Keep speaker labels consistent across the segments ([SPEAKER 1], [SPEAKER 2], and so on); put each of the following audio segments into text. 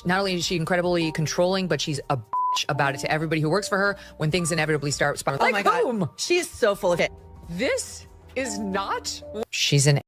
[SPEAKER 1] Not only is she incredibly controlling, but she's a bitch about it to everybody who works for her when things inevitably start spiraling.
[SPEAKER 2] Oh my God. She's so full of it.
[SPEAKER 1] This is not. She's an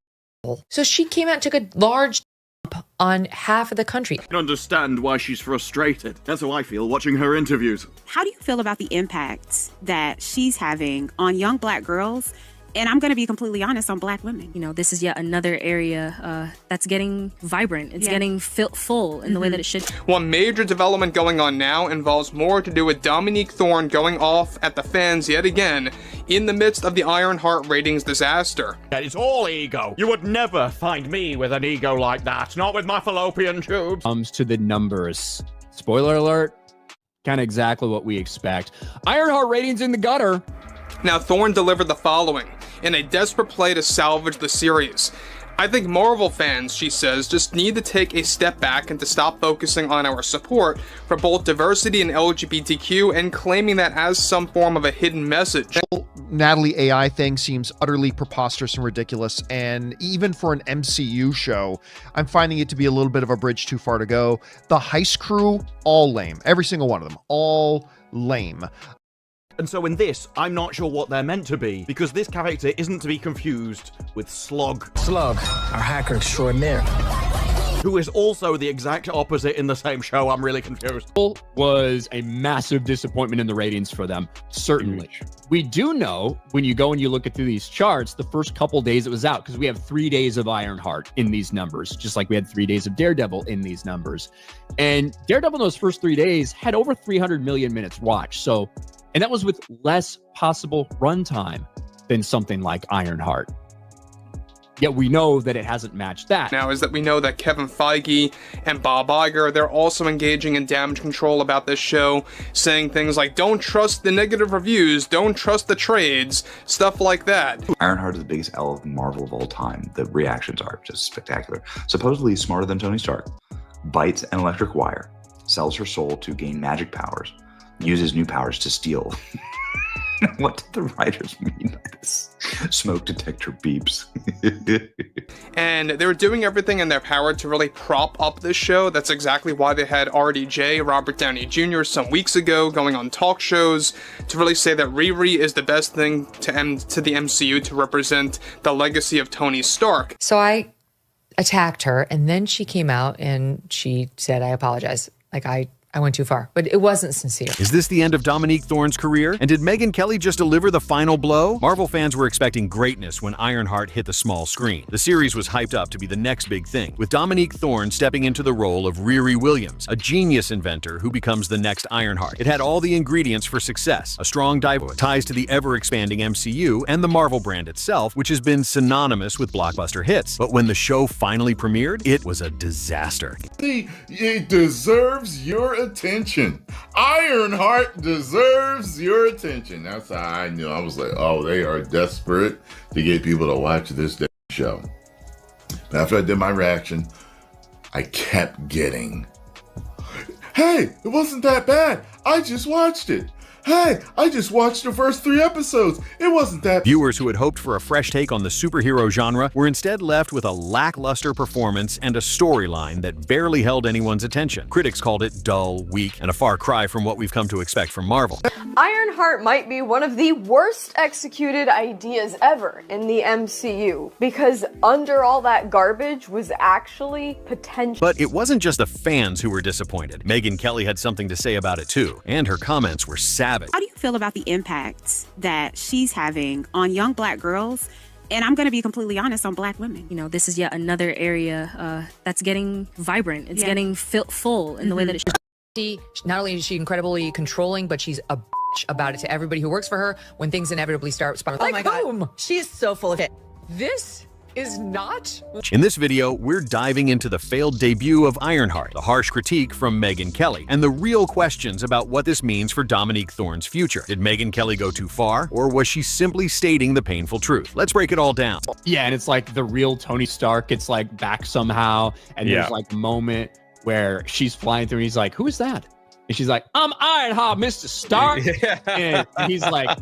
[SPEAKER 1] asshole. So she came out and took a large dump on half of the country.
[SPEAKER 3] I can understand why she's frustrated. That's how I feel watching her interviews.
[SPEAKER 4] How do you feel about the impact that she's having on young Black girls? And I'm going to be completely honest, on Black women.
[SPEAKER 5] You know, this is yet another area that's getting vibrant. It's getting full in the way that it should.
[SPEAKER 6] One major development going on now involves more to do with Dominique Thorne going off at the fans yet again in the midst of the Ironheart ratings disaster.
[SPEAKER 7] It's all ego. You would never find me with an ego like that. Not with my fallopian tubes.
[SPEAKER 8] Comes to the numbers. Spoiler alert. Kind of exactly what we expect. Ironheart ratings in the gutter.
[SPEAKER 6] Now, Thorne delivered the following in a desperate play to salvage the series. I think Marvel fans, she says, just need to take a step back and to stop focusing on our support for both diversity and LGBTQ and claiming that as some form of a hidden message.
[SPEAKER 9] Natalie AI thing seems utterly preposterous and ridiculous, and even for an MCU show, I'm finding it to be a little bit of a bridge too far to go. The Heist crew, all lame. Every single one of them, all lame.
[SPEAKER 3] And so in this, I'm not sure what they're meant to be, because this character isn't to be confused with Slog.
[SPEAKER 10] Slug, our hacker extraordinaire.
[SPEAKER 3] Who is also the exact opposite in the same show. I'm really confused.
[SPEAKER 8] Was a massive disappointment in the ratings for them, certainly. We do know, when you go and you look at through these charts, the first couple days it was out, because we have 3 days of Ironheart in these numbers, just like we had 3 days of Daredevil in these numbers. And Daredevil in those first 3 days had over 300 million minutes watched. So, and that was with less possible runtime than something like Ironheart. Yet we know that it hasn't matched that.
[SPEAKER 6] Now is that we know that Kevin Feige and Bob Iger, they're also engaging in damage control about this show, saying things like, don't trust the negative reviews, don't trust the trades, stuff like that.
[SPEAKER 11] Ironheart is the biggest L of Marvel of all time. The reactions are just spectacular. Supposedly he's smarter than Tony Stark, bites an electric wire, sells her soul to gain magic powers, uses new powers to steal. What did the writers mean by this? Smoke detector beeps.
[SPEAKER 6] And they were doing everything in their power to really prop up this show. That's exactly why they had RDJ, Robert Downey Jr., some weeks ago going on talk shows to really say that Riri is the best thing to the MCU to represent the legacy of Tony Stark.
[SPEAKER 1] So I attacked her, and then she came out and she said, I apologize. Like, I went too far, but it wasn't sincere.
[SPEAKER 12] Is this the end of Dominique Thorne's career? And did Megyn Kelly just deliver the final blow? Marvel fans were expecting greatness when Ironheart hit the small screen. The series was hyped up to be the next big thing, with Dominique Thorne stepping into the role of Riri Williams, a genius inventor who becomes the next Ironheart. It had all the ingredients for success, a strong ties to the ever-expanding MCU and the Marvel brand itself, which has been synonymous with blockbuster hits. But when the show finally premiered, it was a disaster.
[SPEAKER 13] It deserves your attention. Ironheart deserves your attention. That's how I knew. I was like, oh, they are desperate to get people to watch this show. But after I did my reaction, I kept getting, hey, it wasn't that bad. I just watched it. Hey, I just watched the first 3 episodes. It wasn't that.
[SPEAKER 12] Viewers who had hoped for a fresh take on the superhero genre were instead left with a lackluster performance and a storyline that barely held anyone's attention. Critics called it dull, weak, and a far cry from what we've come to expect from Marvel.
[SPEAKER 14] Ironheart might be one of the worst executed ideas ever in the MCU, because under all that garbage was actually potential.
[SPEAKER 12] But it wasn't just the fans who were disappointed. Megyn Kelly had something to say about it too, and her comments were savage.
[SPEAKER 4] How do you feel about the impact that she's having on young Black girls? And I'm going to be completely honest, on Black women.
[SPEAKER 5] You know, this is yet another area that's getting vibrant. It's getting full in the way that it should.
[SPEAKER 1] Not only is she incredibly controlling, but she's a bitch about it to everybody who works for her when things inevitably start spiraling.
[SPEAKER 2] Oh my God. She's so full of it.
[SPEAKER 1] This is not.
[SPEAKER 12] In this video, we're diving into the failed debut of Ironheart, the harsh critique from Megyn Kelly, and the real questions about what this means for Dominique Thorne's future. Did Megyn Kelly go too far, or was she simply stating the painful truth? Let's break it all down.
[SPEAKER 8] Yeah, and it's like the real Tony Stark, it's like back somehow, and there's like a moment where she's flying through and he's like, who is that? And she's like, I'm Ironheart, Mr. Stark. And he's like,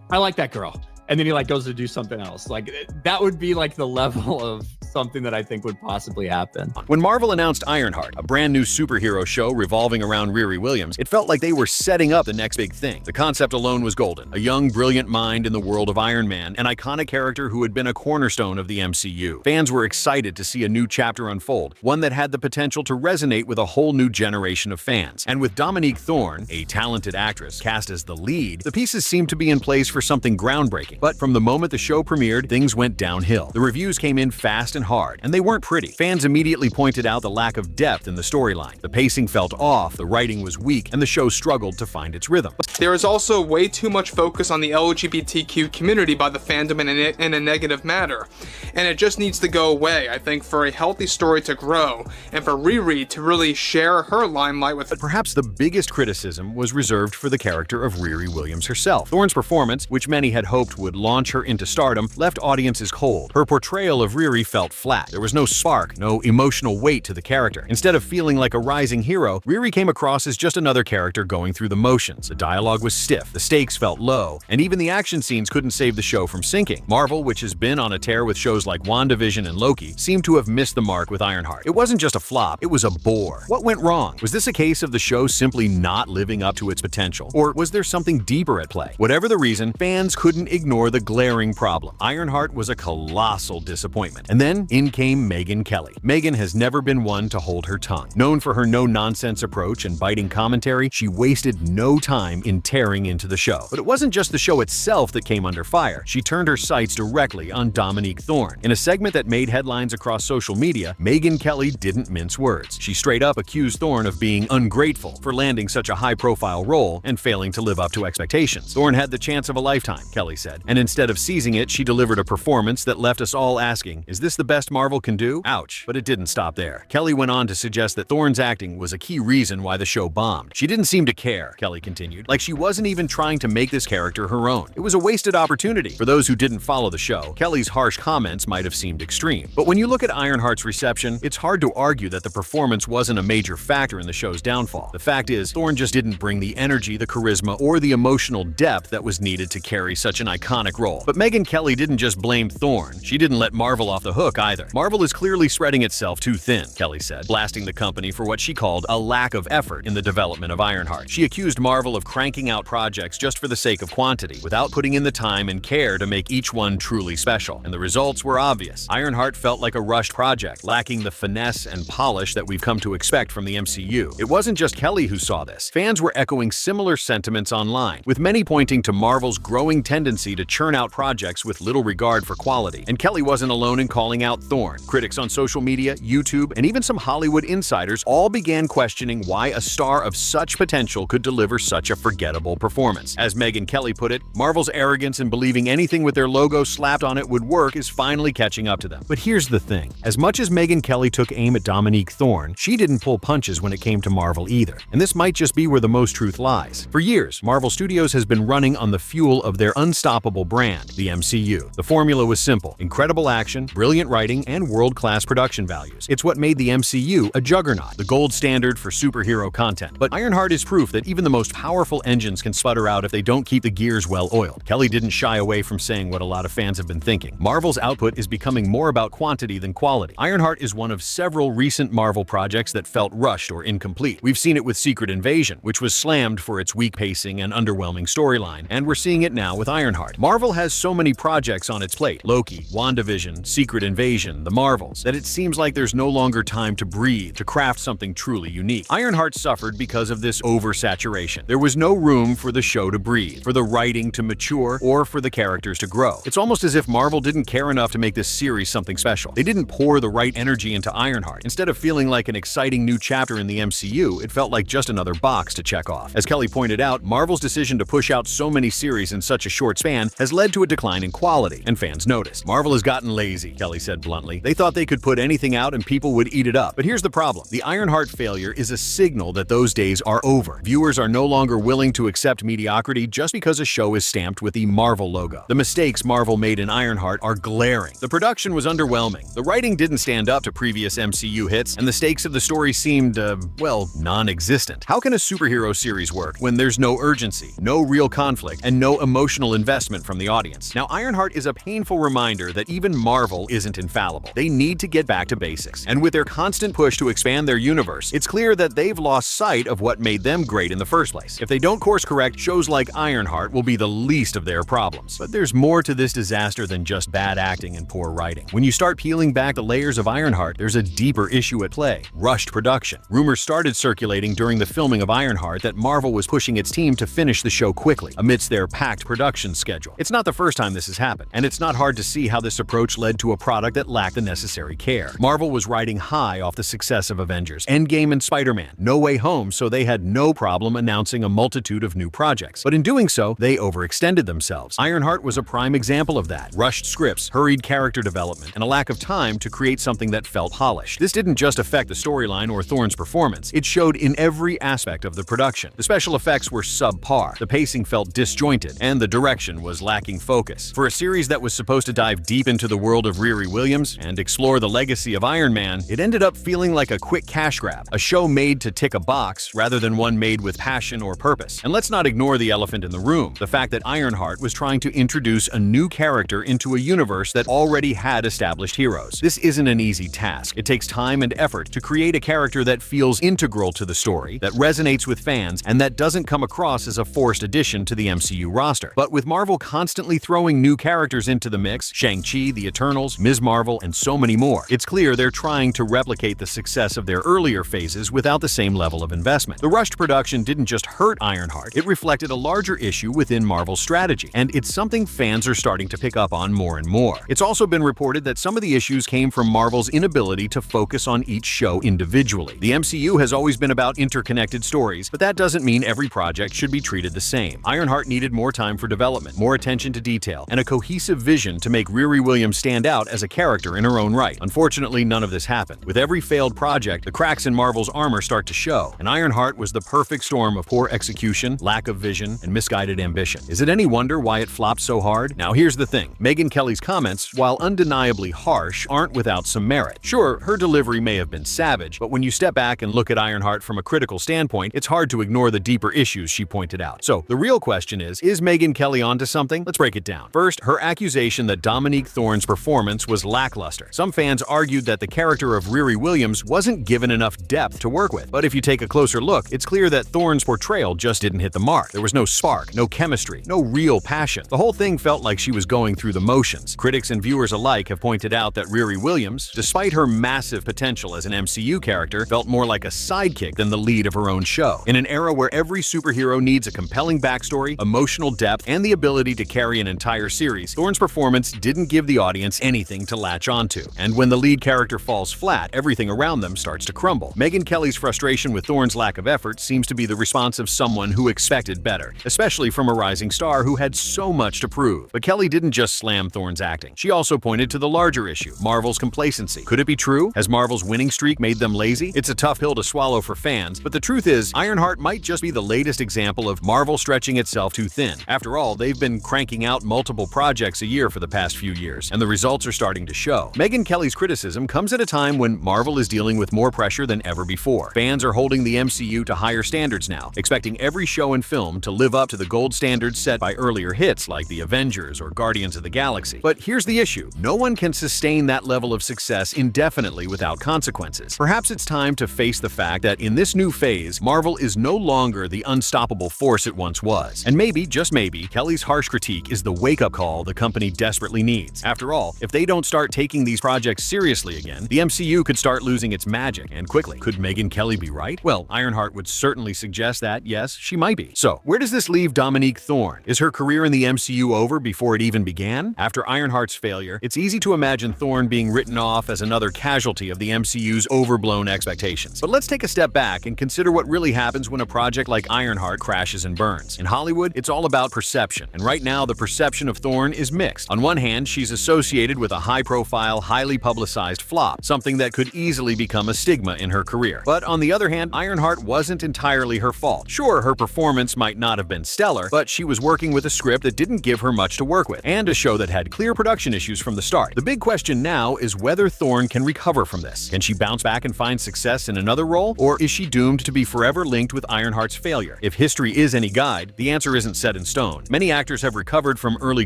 [SPEAKER 8] I like that girl. And then he like goes to do something else. Like that would be like the level of something that I think would possibly happen.
[SPEAKER 12] When Marvel announced Ironheart, a brand new superhero show revolving around Riri Williams, it felt like they were setting up the next big thing. The concept alone was golden. A young, brilliant mind in the world of Iron Man, an iconic character who had been a cornerstone of the MCU. Fans were excited to see a new chapter unfold, one that had the potential to resonate with a whole new generation of fans. And with Dominique Thorne, a talented actress, cast as the lead, the pieces seemed to be in place for something groundbreaking. But from the moment the show premiered, things went downhill. The reviews came in fast and hard, and they weren't pretty. Fans immediately pointed out the lack of depth in the storyline. The pacing felt off, the writing was weak, and the show struggled to find its rhythm.
[SPEAKER 6] There is also way too much focus on the LGBTQ community by the fandom in a negative manner, and it just needs to go away, I think, for a healthy story to grow, and for Riri to really share her limelight with...
[SPEAKER 12] But perhaps the biggest criticism was reserved for the character of Riri Williams herself. Thorne's performance, which many had hoped would launch her into stardom, left audiences cold. Her portrayal of Riri felt flat. There was no spark, no emotional weight to the character. Instead of feeling like a rising hero, Riri came across as just another character going through the motions. The dialogue was stiff, the stakes felt low, and even the action scenes couldn't save the show from sinking. Marvel, which has been on a tear with shows like WandaVision and Loki, seemed to have missed the mark with Ironheart. It wasn't just a flop, it was a bore. What went wrong? Was this a case of the show simply not living up to its potential? Or was there something deeper at play? Whatever the reason, fans couldn't ignore the glaring problem. Ironheart was a colossal disappointment. And then in came Megyn Kelly. Megyn has never been one to hold her tongue. Known for her no-nonsense approach and biting commentary, she wasted no time in tearing into the show. But it wasn't just the show itself that came under fire. She turned her sights directly on Dominique Thorne. In a segment that made headlines across social media, Megyn Kelly didn't mince words. She straight up accused Thorne of being ungrateful for landing such a high-profile role and failing to live up to expectations. Thorne had the chance of a lifetime, Kelly said, and instead of seizing it, she delivered a performance that left us all asking, is this the best Marvel can do? Ouch. But it didn't stop there. Kelly went on to suggest that Thorne's acting was a key reason why the show bombed. She didn't seem to care, Kelly continued, like she wasn't even trying to make this character her own. It was a wasted opportunity. For those who didn't follow the show, Kelly's harsh comments might have seemed extreme. But when you look at Ironheart's reception, it's hard to argue that the performance wasn't a major factor in the show's downfall. The fact is, Thorne just didn't bring the energy, the charisma, or the emotional depth that was needed to carry such an iconic role. But Megyn Kelly didn't just blame Thorne. She didn't let Marvel off the hook either. Marvel is clearly spreading itself too thin, Kelly said, blasting the company for what she called a lack of effort in the development of Ironheart. She accused Marvel of cranking out projects just for the sake of quantity, without putting in the time and care to make each one truly special. And the results were obvious. Ironheart felt like a rushed project, lacking the finesse and polish that we've come to expect from the MCU. It wasn't just Kelly who saw this. Fans were echoing similar sentiments online, with many pointing to Marvel's growing tendency to churn out projects with little regard for quality. And Kelly wasn't alone in calling out Thorne. Critics on social media, YouTube, and even some Hollywood insiders all began questioning why a star of such potential could deliver such a forgettable performance. As Megyn Kelly put it, Marvel's arrogance in believing anything with their logo slapped on it would work is finally catching up to them. But here's the thing. As much as Megyn Kelly took aim at Dominique Thorne, she didn't pull punches when it came to Marvel either. And this might just be where the most truth lies. For years, Marvel Studios has been running on the fuel of their unstoppable brand, the MCU. The formula was simple: incredible action, brilliant writing, and world-class production values. It's what made the MCU a juggernaut, the gold standard for superhero content. But Ironheart is proof that even the most powerful engines can sputter out if they don't keep the gears well-oiled. Kelly didn't shy away from saying what a lot of fans have been thinking. Marvel's output is becoming more about quantity than quality. Ironheart is one of several recent Marvel projects that felt rushed or incomplete. We've seen it with Secret Invasion, which was slammed for its weak pacing and underwhelming storyline, and we're seeing it now with Ironheart. Marvel has so many projects on its plate, Loki, WandaVision, Secret Invasion, the Marvels, that it seems like there's no longer time to breathe, to craft something truly unique. Ironheart suffered because of this oversaturation. There was no room for the show to breathe, for the writing to mature, or for the characters to grow. It's almost as if Marvel didn't care enough to make this series something special. They didn't pour the right energy into Ironheart. Instead of feeling like an exciting new chapter in the MCU, it felt like just another box to check off. As Kelly pointed out, Marvel's decision to push out so many series in such a short span has led to a decline in quality, and fans noticed. Marvel has gotten lazy, Kelly said bluntly. They thought they could put anything out and people would eat it up. But here's the problem. The Ironheart failure is a signal that those days are over. Viewers are no longer willing to accept mediocrity just because a show is stamped with the Marvel logo. The mistakes Marvel made in Ironheart are glaring. The production was underwhelming. The writing didn't stand up to previous MCU hits, and the stakes of the story seemed, well, non-existent. How can a superhero series work when there's no urgency, no real conflict, and no emotional investment from the audience? Now, Ironheart is a painful reminder that even Marvel isn't infallible. They need to get back to basics. And with their constant push to expand their universe, it's clear that they've lost sight of what made them great in the first place. If they don't course correct, shows like Ironheart will be the least of their problems. But there's more to this disaster than just bad acting and poor writing. When you start peeling back the layers of Ironheart, there's a deeper issue at play: rushed production. Rumors started circulating during the filming of Ironheart that Marvel was pushing its team to finish the show quickly, amidst their packed production schedule. It's not the first time this has happened, and it's not hard to see how this approach led to a product that lacked the necessary care. Marvel was riding high off the success of Avengers, Endgame, and Spider-Man No Way Home, so they had no problem announcing a multitude of new projects. But in doing so, they overextended themselves. Ironheart was a prime example of that. Rushed scripts, hurried character development, and a lack of time to create something that felt polished. This didn't just affect the storyline or Thorne's performance, it showed in every aspect of the production. The special effects were subpar, the pacing felt disjointed, and the direction was lacking focus. For a series that was supposed to dive deep into the world of Riri Williams and explore the legacy of Iron Man, it ended up feeling like a quick cash grab, a show made to tick a box rather than one made with passion or purpose. And let's not ignore the elephant in the room, the fact that Ironheart was trying to introduce a new character into a universe that already had established heroes. This isn't an easy task. It takes time and effort to create a character that feels integral to the story, that resonates with fans, and that doesn't come across as a forced addition to the MCU roster. But with Marvel constantly throwing new characters into the mix, Shang-Chi, the Eternals, Ms. Marvel, and so many more, it's clear they're trying to replicate the success of their earlier phases without the same level of investment. The rushed production didn't just hurt Ironheart, it reflected a larger issue within Marvel's strategy, and it's something fans are starting to pick up on more and more. It's also been reported that some of the issues came from Marvel's inability to focus on each show individually. The MCU has always been about interconnected stories, but that doesn't mean every project should be treated the same. Ironheart needed more time for development, more attention to detail, and a cohesive vision to make Riri Williams stand out as a character in her own right. Unfortunately, none of this happened. With every failed project, the cracks in Marvel's armor start to show, and Ironheart was the perfect storm of poor execution, lack of vision, and misguided ambition. Is it any wonder why it flopped so hard? Now here's the thing. Megyn Kelly's comments, while undeniably harsh, aren't without some merit. Sure, her delivery may have been savage, but when you step back and look at Ironheart from a critical standpoint, it's hard to ignore the deeper issues she pointed out. So the real question is Megyn Kelly onto something? Let's break it down. First, her accusation that Dominique Thorne's performance was lackluster. Some fans argued that the character of Riri Williams wasn't given enough depth to work with. But if you take a closer look, it's clear that Thorne's portrayal just didn't hit the mark. There was no spark, no chemistry, no real passion. The whole thing felt like she was going through the motions. Critics and viewers alike have pointed out that Riri Williams, despite her massive potential as an MCU character, felt more like a sidekick than the lead of her own show. In an era where every superhero needs a compelling backstory, emotional depth, and the ability to carry an entire series, Thorne's performance didn't give the audience anything to latch onto. And when the lead character falls flat, everything around them starts to crumble. Megyn Kelly's frustration with Thorne's lack of effort seems to be the response of someone who expected better, especially from a rising star who had so much to prove. But Kelly didn't just slam Thorne's acting. She also pointed to the larger issue, Marvel's complacency. Could it be true? Has Marvel's winning streak made them lazy? It's a tough pill to swallow for fans, but the truth is, Ironheart might just be the latest example of Marvel stretching itself too thin. After all, they've been cranking out multiple projects a year for the past few years, and the results are starting to show. Megyn Kelly's criticism comes at a time when Marvel is dealing with more pressure than ever before. Fans are holding the MCU to higher standards now, expecting every show and film to live up to the gold standards set by earlier hits like The Avengers or Guardians of the Galaxy. But here's the issue. No one can sustain that level of success indefinitely without consequences. Perhaps it's time to face the fact that in this new phase, Marvel is no longer the unstoppable force it once was. And maybe, just maybe, Kelly's harsh critique is the wake-up call the company desperately needs. After all, if they don't start taking these projects seriously again, the MCU could start losing its magic, and quickly. Could Megyn Kelly be right? Well, Ironheart would certainly suggest that, yes, she might be. So, where does this leave Dominique Thorne? Is her career in the MCU over before it even began? After Ironheart's failure, it's easy to imagine Thorne being written off as another casualty of the MCU's overblown expectations. But let's take a step back and consider what really happens when a project like Ironheart crashes and burns. In Hollywood, it's all about perception, and right now the perception of Thorne is mixed. On one hand, she's associated with a high-profile, highly publicized flop, something that could easily become a stigma in her career. But on the other hand, Ironheart wasn't entirely her fault. Sure, her performance might not have been stellar, but she was working with a script that didn't give her much to work with, and a show that had clear production issues from the start. The big question now is whether Thorne can recover from this. Can she bounce back and find success in another role, or is she doomed to be forever linked with Ironheart's failure? If history is any guide, the answer isn't set in stone. Many actors have recovered from early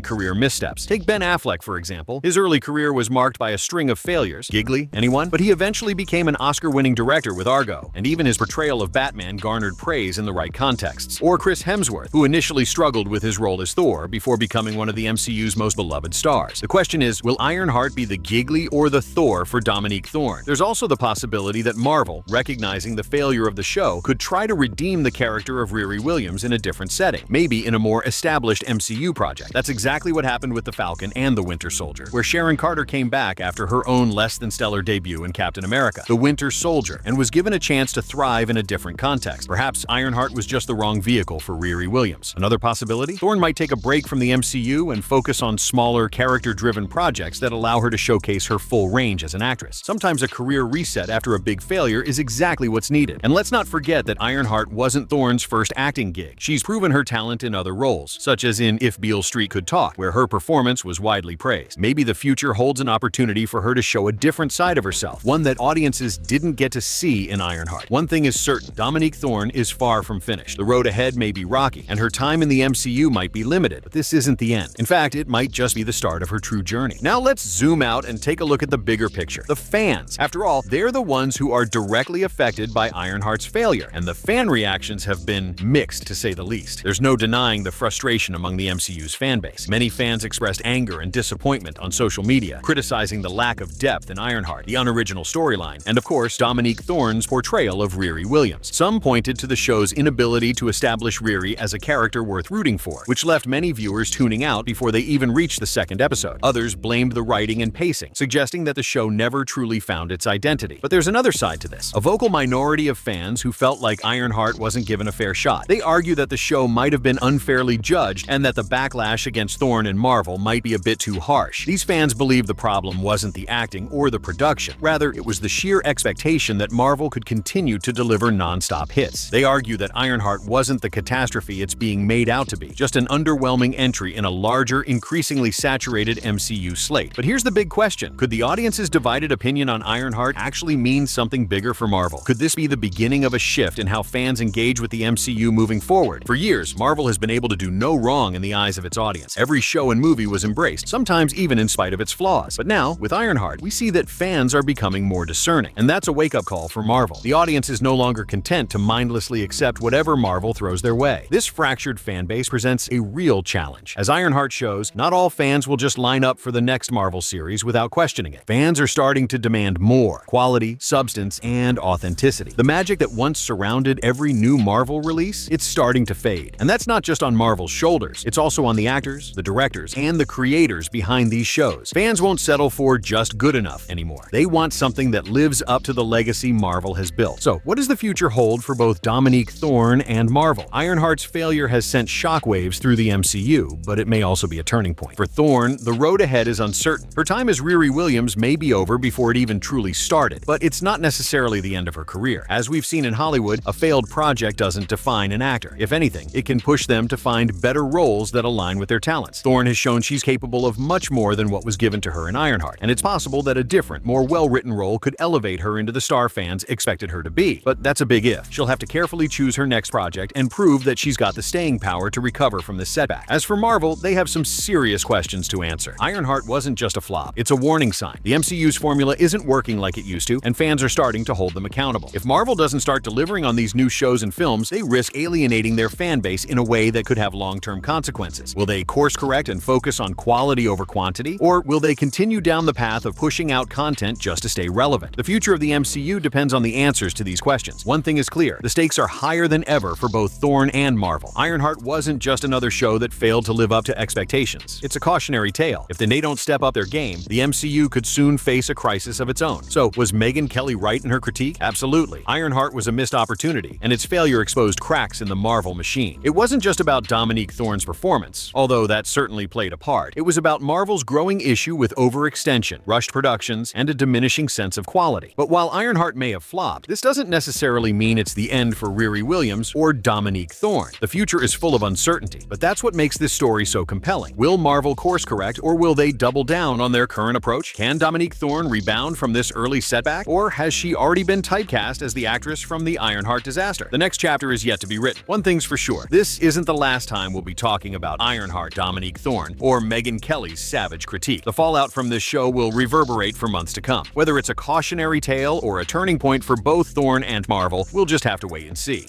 [SPEAKER 12] career missteps. Take Ben Affleck, for example. His early career career was marked by a string of failures. Giggly? Anyone? But he eventually became an Oscar-winning director with Argo, and even his portrayal of Batman garnered praise in the right contexts. Or Chris Hemsworth, who initially struggled with his role as Thor before becoming one of the MCU's most beloved stars. The question is, will Ironheart be the Giggly or the Thor for Dominique Thorne? There's also the possibility that Marvel, recognizing the failure of the show, could try to redeem the character of Riri Williams in a different setting, maybe in a more established MCU project. That's exactly what happened with the Falcon and the Winter Soldier, where Sharon Carter came back after her own less-than-stellar debut in Captain America, the Winter Soldier, and was given a chance to thrive in a different context. Perhaps Ironheart was just the wrong vehicle for Riri Williams. Another possibility? Thorne might take a break from the MCU and focus on smaller, character-driven projects that allow her to showcase her full range as an actress. Sometimes a career reset after a big failure is exactly what's needed. And let's not forget that Ironheart wasn't Thorne's first acting gig. She's proven her talent in other roles, such as in If Beale Street Could Talk, where her performance was widely praised. Maybe the future holds an opportunity for her to show a different side of herself, one that audiences didn't get to see in Ironheart. One thing is certain, Dominique Thorne is far from finished. The road ahead may be rocky, and her time in the MCU might be limited, but this isn't the end. In fact, it might just be the start of her true journey. Now let's zoom out and take a look at the bigger picture. The fans. After all, they're the ones who are directly affected by Ironheart's failure, and the fan reactions have been mixed, to say the least. There's no denying the frustration among the MCU's fanbase. Many fans expressed anger and disappointment on social media, criticizing the lack of depth in Ironheart, the unoriginal storyline, and of course, Dominique Thorne's portrayal of Riri Williams. Some pointed to the show's inability to establish Riri as a character worth rooting for, which left many viewers tuning out before they even reached the second episode. Others blamed the writing and pacing, suggesting that the show never truly found its identity. But there's another side to this. A vocal minority of fans who felt like Ironheart wasn't given a fair shot. They argue that the show might have been unfairly judged and that the backlash against Thorne and Marvel might be a bit too harsh. These fans believe the problem wasn't the acting or the production. Rather, it was the sheer expectation that Marvel could continue to deliver non-stop hits. They argue that Ironheart wasn't the catastrophe it's being made out to be, just an underwhelming entry in a larger, increasingly saturated MCU slate. But here's the big question. Could the audience's divided opinion on Ironheart actually mean something bigger for Marvel? Could this be the beginning of a shift in how fans engage with the MCU moving forward? For years, Marvel has been able to do no wrong in the eyes of its audience. Every show and movie was embraced, sometimes even in spite of its flaws. But now, with Ironheart, we see that fans are becoming more discerning, and that's a wake-up call for Marvel. The audience is no longer content to mindlessly accept whatever Marvel throws their way. This fractured fan base presents a real challenge. As Ironheart shows, not all fans will just line up for the next Marvel series without questioning it. Fans are starting to demand more quality, substance, and authenticity. The magic that once surrounded every new Marvel release, it's starting to fade. And that's not just on Marvel's shoulders, it's also on the actors, the directors, and the creators behind these shows. Fans won't settle for just good enough anymore. They want something that lives up to the legacy Marvel has built. So, what does the future hold for both Dominique Thorne and Marvel? Ironheart's failure has sent shockwaves through the MCU, but it may also be a turning point. For Thorne, the road ahead is uncertain. Her time as Riri Williams may be over before it even truly started, but it's not necessarily the end of her career. As we've seen in Hollywood, a failed project doesn't define an actor. If anything, it can push them to find better roles that align with their talents. Thorne has shown she's capable of much more than what was given to her in Ironheart, and it's possible that a different, more well-written role could elevate her into the star fans expected her to be. But that's a big if. She'll have to carefully choose her next project and prove that she's got the staying power to recover from this setback. As for Marvel, they have some serious questions to answer. Ironheart wasn't just a flop, it's a warning sign. The MCU's formula isn't working like it used to, and fans are starting to hold them accountable. If Marvel doesn't start delivering on these new shows and films, they risk alienating their fan base in a way that could have long-term consequences. Will they course correct and focus on quality over quantity, or will they continue down the path of pushing out content just to stay relevant? The future of the MCU depends on the answers to these questions. One thing is clear, the stakes are higher than ever for both Thorne and Marvel. Ironheart wasn't just another show that failed to live up to expectations. It's a cautionary tale. If they don't step up their game, the MCU could soon face a crisis of its own. So, was Megyn Kelly right in her critique? Absolutely. Ironheart was a missed opportunity, and its failure exposed cracks in the Marvel machine. It wasn't just about Dominique Thorne's performance, although that certainly played a part. It was about Marvel's growing issue with overextension, rushed productions, and a diminishing sense of quality. But while Ironheart may have flopped, this doesn't necessarily mean it's the end for Riri Williams or Dominique Thorne. The future is full of uncertainty, but that's what makes this story so compelling. Will Marvel course correct, or will they double down on their current approach? Can Dominique Thorne rebound from this early setback, or has she already been typecast as the actress from the Ironheart disaster? The next chapter is yet to be written. One thing's for sure, this isn't the last time we'll be talking about Ironheart, Dominique Thorne, or Megyn Kelly's savage critique. The fallout fallout from this show will reverberate for months to come. Whether it's a cautionary tale or a turning point for both Thorne and Marvel, we'll just have to wait and see.